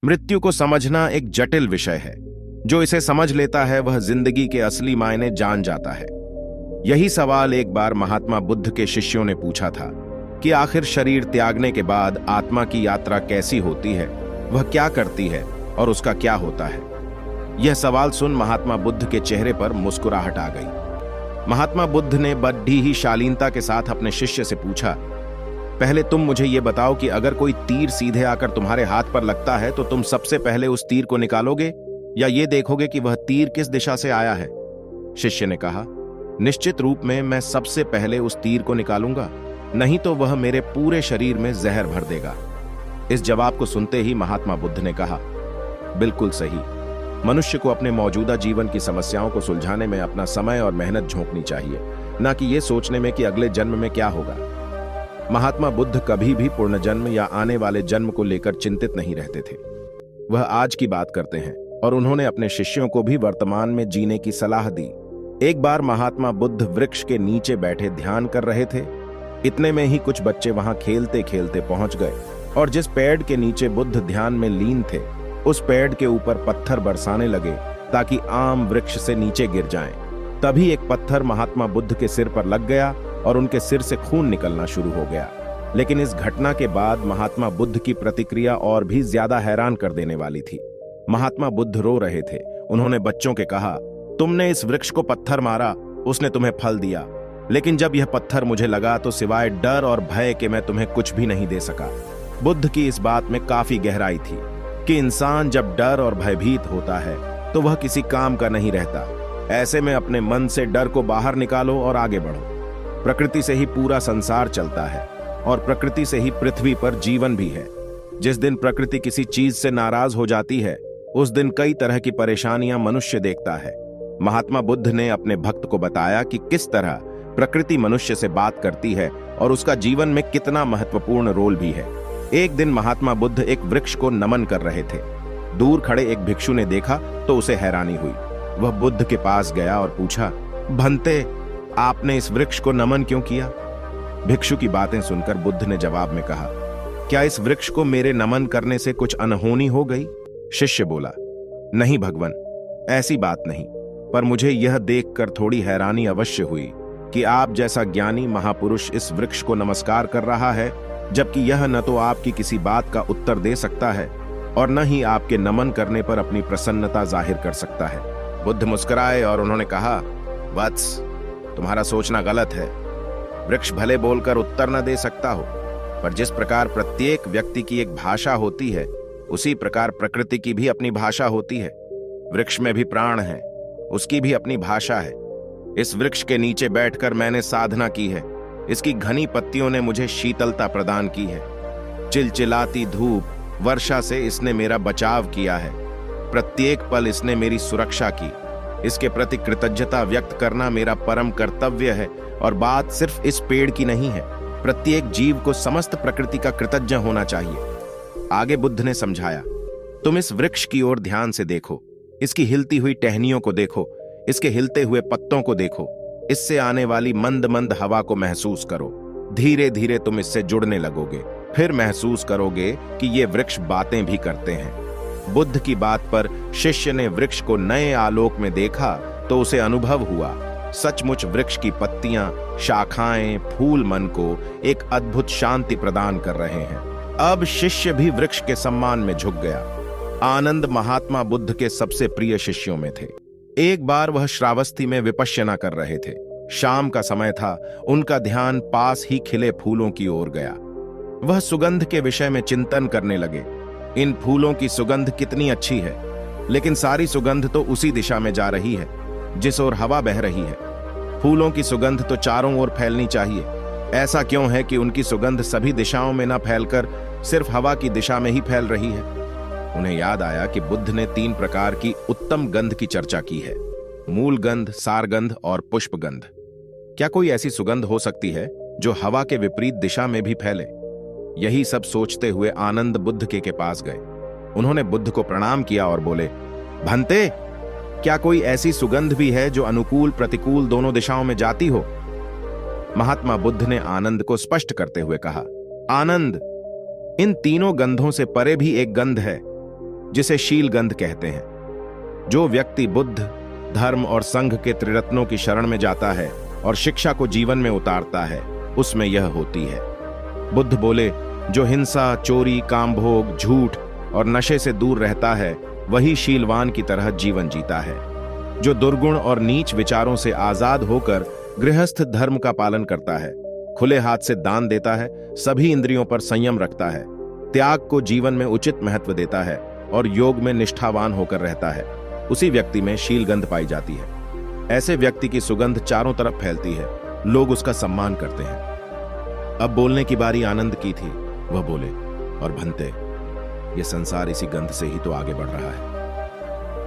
मृत्यु को समझना एक जटिल विषय है। जो इसे समझ लेता है वह जिंदगी के असली मायने जान जाता है। यही सवाल एक बार महात्मा बुद्ध के शिष्यों ने पूछा था कि आखिर शरीर त्यागने के बाद आत्मा की यात्रा कैसी होती है, वह क्या करती है और उसका क्या होता है। यह सवाल सुन महात्मा बुद्ध के चेहरे पर मुस्कुराहट आ गई। महात्मा बुद्ध ने बड़ी ही शालीनता के साथ अपने शिष्य से पूछा, पहले तुम मुझे यह बताओ कि अगर कोई तीर सीधे आकर तुम्हारे हाथ पर लगता है तो तुम सबसे पहले उस तीर को निकालोगे या ये देखोगे कि वह तीर किस दिशा से आया है। शिष्य ने कहा, निश्चित रूप में मैं सबसे पहले उस तीर को निकालूंगा, नहीं तो वह मेरे पूरे शरीर में जहर भर देगा। इस जवाब को सुनते ही महात्मा बुद्ध ने कहा, बिल्कुल सही। मनुष्य को अपने मौजूदा जीवन की समस्याओं को सुलझाने में अपना समय और मेहनत झोंकनी चाहिए, न कि यह सोचने में कि अगले जन्म में क्या होगा। महात्मा बुद्ध कभी भी पुनर्जन्म या आने वाले जन्म को लेकर चिंतित नहीं रहते थे। वह आज की बात करते हैं और उन्होंने अपने शिष्यों को भी वर्तमान में जीने की सलाह दी। एक बार महात्मा बुद्ध वृक्ष के नीचे बैठे ध्यान कर रहे थे। इतने में ही कुछ बच्चे वहां खेलते खेलते पहुंच गए और जिस पेड़ के नीचे बुद्ध ध्यान में लीन थे, उस पेड़ के ऊपर पत्थर बरसाने लगे ताकि आम वृक्ष से नीचे गिर जाएं। तभी एक पत्थर महात्मा बुद्ध के सिर पर लग गया और उनके सिर से खून निकलना शुरू हो गया। लेकिन इस घटना के बाद महात्मा बुद्ध की प्रतिक्रिया और भी ज्यादा हैरान कर देने वाली थी। महात्मा बुद्ध रो रहे थे। उन्होंने बच्चों के कहा, तुमने इस वृक्ष को पत्थर मारा, उसने तुम्हें फल दिया, लेकिन जब यह पत्थर मुझे लगा तो सिवाय डर और भय के मैं तुम्हें कुछ भी नहीं दे सका। बुद्ध की इस बात में काफी गहराई थी कि इंसान जब डर और भयभीत होता है तो वह किसी काम का नहीं रहता। ऐसे में अपने मन से डर को बाहर निकालो और आगे बढ़ो। प्रकृति से ही पूरा संसार चलता है और प्रकृति से ही पृथ्वी पर जीवन भी है। जिस दिन प्रकृति किसी चीज से नाराज हो जाती है, उस दिन कई तरह की परेशानियां मनुष्य देखता है। महात्मा बुद्ध ने अपने भक्त को बताया कि किस तरह प्रकृति मनुष्य से बात करती है और उसका जीवन में कितना महत्वपूर्ण रोल भी है। एक दिन महात्मा बुद्ध एक वृक्ष को नमन कर रहे थे। दूर खड़े एक भिक्षु ने देखा तो उसे हैरानी हुई। वह बुद्ध के पास गया और पूछा, भंते, आपने इस वृक्ष को नमन क्यों किया? भिक्षु की बातें सुनकर बुद्ध ने जवाब में कहा, क्या इस वृक्ष को मेरे नमन करने से कुछ अनहोनी हो गई? शिष्य बोला, नहीं भगवन, ऐसी बात नहीं, पर मुझे यह देखकर थोड़ी हैरानी अवश्य हुई कि आप जैसा ज्ञानी महापुरुष इस वृक्ष को नमस्कार कर रहा है, जबकि यह न तो आपकी किसी बात का उत्तर दे सकता है और न ही आपके नमन करने पर अपनी प्रसन्नता जाहिर कर सकता है। बुद्ध मुस्कुराए और उन्होंने कहा, वत्स, तुम्हारा सोचना गलत है। वृक्ष भले बोलकर उत्तर न दे सकता हो, पर जिस प्रकार प्रत्येक व्यक्ति की एक भाषा होती है, उसी प्रकार प्रकृति की भी अपनी भाषा होती है। वृक्ष में भी प्राण है, उसकी भी अपनी भाषा है। इस वृक्ष के नीचे बैठकर मैंने साधना की है। इसकी घनी पत्तियों ने मुझे शीतलता प्रदान की है। चिलचिलाती धूप, वर्षा से इसने मेरा बचाव किया है। प्रत्येक पल इसने मेरी सुरक्षा की। इसके प्रति कृतज्ञता व्यक्त करना मेरा परम कर्तव्य है। और बात सिर्फ इस पेड़ की नहीं है, प्रत्येक जीव को समस्त प्रकृति का कृतज्ञ होना चाहिए। आगे बुद्ध ने समझाया, तुम इस वृक्ष की ओर ध्यान से देखो, इसकी हिलती हुई टहनियों को देखो, इसके हिलते हुए पत्तों को देखो, इससे आने वाली मंद मंद हवा को महसूस करो। धीरे धीरे तुम इससे जुड़ने लगोगे, फिर महसूस करोगे कि ये वृक्ष बातें भी करते हैं। बुद्ध की बात पर शिष्य ने वृक्ष को नए आलोक में देखा तो उसे अनुभव हुआ, सचमुच वृक्ष की पत्तियां, शाखाएं, फूल मन को एक अद्भुत शांति प्रदान कर रहे हैं। अब शिष्य भी वृक्ष के सम्मान में झुक गया। आनंद महात्मा बुद्ध के सबसे प्रिय शिष्यों में थे। एक बार वह श्रावस्ती में विपश्यना कर रहे थे। शाम का समय था। उनका ध्यान पास ही खिले फूलों की ओर गया। वह सुगंध के विषय में चिंतन करने लगे। इन फूलों की सुगंध कितनी अच्छी है, लेकिन सारी सुगंध तो उसी दिशा में जा रही है जिस ओर हवा बह रही है। फूलों की सुगंध तो चारों ओर फैलनी चाहिए। ऐसा क्यों है कि उनकी सुगंध सभी दिशाओं में न फैलकर सिर्फ हवा की दिशा में ही फैल रही है? उन्हें याद आया कि बुद्ध ने 3 प्रकार की उत्तम गंध की चर्चा की है, मूल गंध, सार गंध और पुष्प गंध। क्या कोई ऐसी सुगंध हो सकती है जो हवा के विपरीत दिशा में भी फैले? यही सब सोचते हुए आनंद बुद्ध के पास गए। उन्होंने बुद्ध को प्रणाम किया और बोले, भंते, क्या कोई ऐसी सुगंध भी है जो अनुकूल प्रतिकूल दोनों दिशाओं में जाती हो? महात्मा बुद्ध ने आनंद को स्पष्ट करते हुए कहा, आनंद, इन तीनों गंधों से परे भी एक गंध है जिसे शील गंध कहते हैं। जो व्यक्ति बुद्ध, धर्म और संघ के त्रिरत्नों की शरण में जाता है और शिक्षा को जीवन में उतारता है, उसमें यह होती है। बुद्ध बोले, जो हिंसा, चोरी, कामभोग, झूठ और नशे से दूर रहता है वही शीलवान की तरह जीवन जीता है। जो दुर्गुण और नीच विचारों से आजाद होकर गृहस्थ धर्म का पालन करता है, खुले हाथ से दान देता है, सभी इंद्रियों पर संयम रखता है, त्याग को जीवन में उचित महत्व देता है और योग में निष्ठावान होकर रहता है, उसी व्यक्ति में शीलगंध पाई जाती है। ऐसे व्यक्ति की सुगंध चारों तरफ फैलती है, लोग उसका सम्मान करते हैं। अब बोलने की बारी आनंद की थी। वह बोले, और भंते, ये संसार इसी गंध से ही तो आगे बढ़ रहा है।